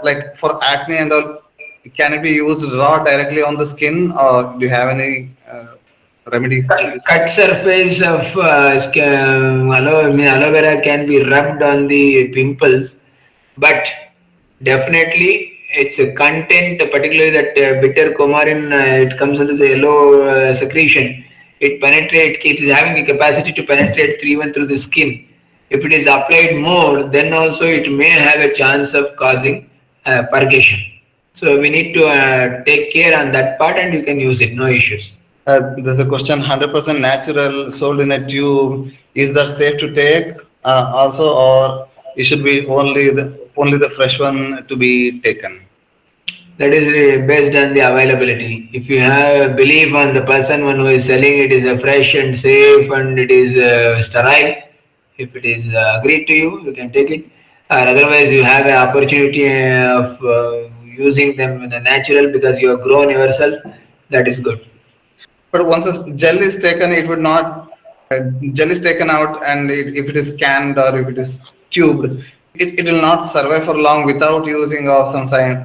Like for acne and all, can it be used raw directly on the skin, or do you have any remedy for this? Cut surface of aloe vera can be rubbed on the pimples, but definitely its a content, particularly that bitter coumarin, it comes in this yellow secretion. It is having the capacity to penetrate even through the skin. If it is applied more, then also it may have a chance of causing purgation. So we need to take care on that part, and you can use it, no issues. There's a question: 100% natural, sold in a tube. Is that safe to take? Also, or it should be only the fresh one to be taken? That is based on the availability. If you have a belief on the person one who is selling it is a fresh and safe and it is sterile, if it is agreed to you, you can take it. Or otherwise, you have an opportunity of using them in a natural because you have grown yourself. That is good. But once a gel is taken, it would not. Gel is taken out, and if it is canned or if it is tubed, it will not survive for long without using of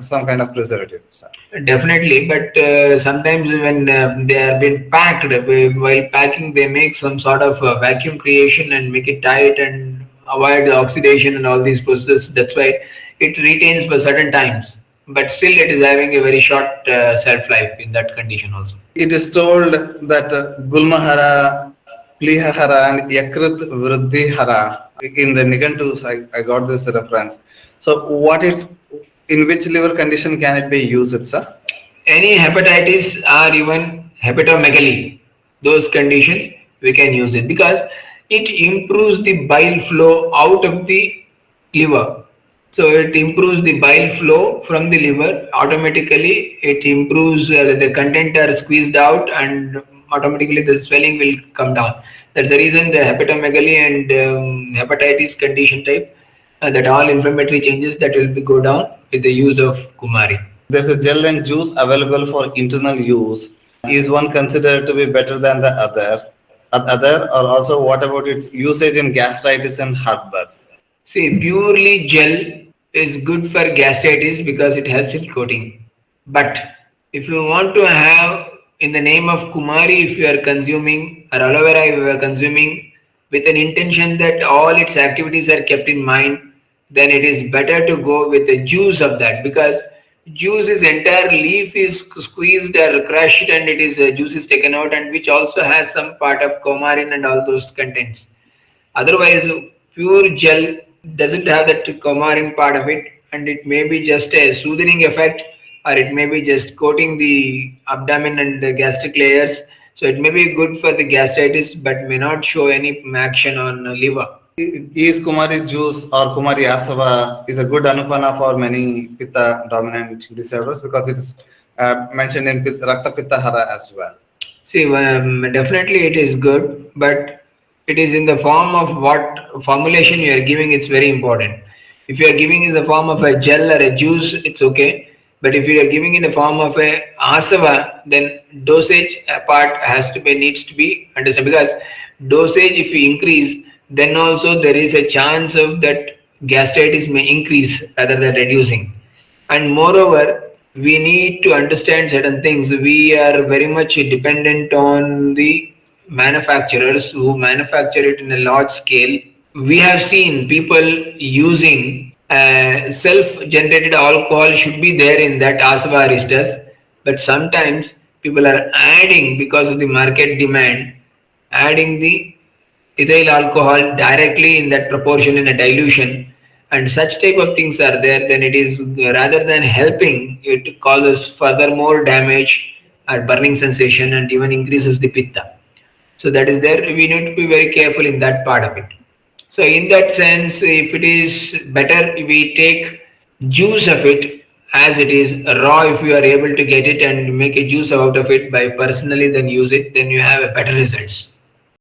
some kind of preservative. So. Definitely, but sometimes when they are being packed, while packing, they make some sort of vacuum creation and make it tight and avoid the oxidation and all these processes. That's why it retains for certain times, but still it is having a very short shelf life in that condition also. It is told that Gulmahara, Plihahara, and Yakrit Vriddhihara in the Nigantus. I got this reference. So, in which liver condition can it be used, sir? Any hepatitis or even hepatomegaly, those conditions we can use it because it improves the bile flow out of the liver. So it improves the bile flow from the liver. Automatically, it improves the content are squeezed out, and automatically the swelling will come down. That's the reason the hepatomegaly and hepatitis condition type, that all inflammatory changes that will be go down with the use of kumari. There's a gel and juice available for internal use. Is one considered to be better than the other, or also what about its usage in gastritis and heartburn? See, purely gel is good for gastritis because it helps in coating. But if you want to have in the name of Kumari, if you are consuming or aloe vera, if you are consuming with an intention that all its activities are kept in mind, then it is better to go with the juice of that because juice is entire leaf is squeezed or crushed and it is juice is taken out and which also has some part of coumarin and all those contents. Otherwise, pure gel doesn't have that coumarin part of it, and it may be just a soothing effect, or it may be just coating the abdomen and the gastric layers. So it may be good for the gastritis, but may not show any action on liver. Is Kumari juice or Kumari Asava is a good anupana for many Pitta dominant disorders because it is mentioned in Rakta Pitta Hara as well. See, definitely it is good, but it is in the form of what formulation you are giving. It's very important. If you are giving in the form of a gel or a juice, it's okay. But if you are giving in the form of a asava, then dosage part needs to be understood because dosage if you increase, then also there is a chance of that gastritis may increase rather than reducing. And moreover, we need to understand certain things. We are very much dependent on the manufacturers who manufacture it in a large scale. We have seen people using self-generated alcohol should be there in that asava aristas, but sometimes people are adding because of the market demand, adding the ethyl alcohol directly in that proportion in a dilution and such type of things are there, then it is rather than helping, it causes further more damage or burning sensation and even increases the pitta. So that is there. We need to be very careful in that part of it. So in that sense, if it is better, we take juice of it as it is raw. If you are able to get it and make a juice out of it by personally, then use it. Then you have a better results.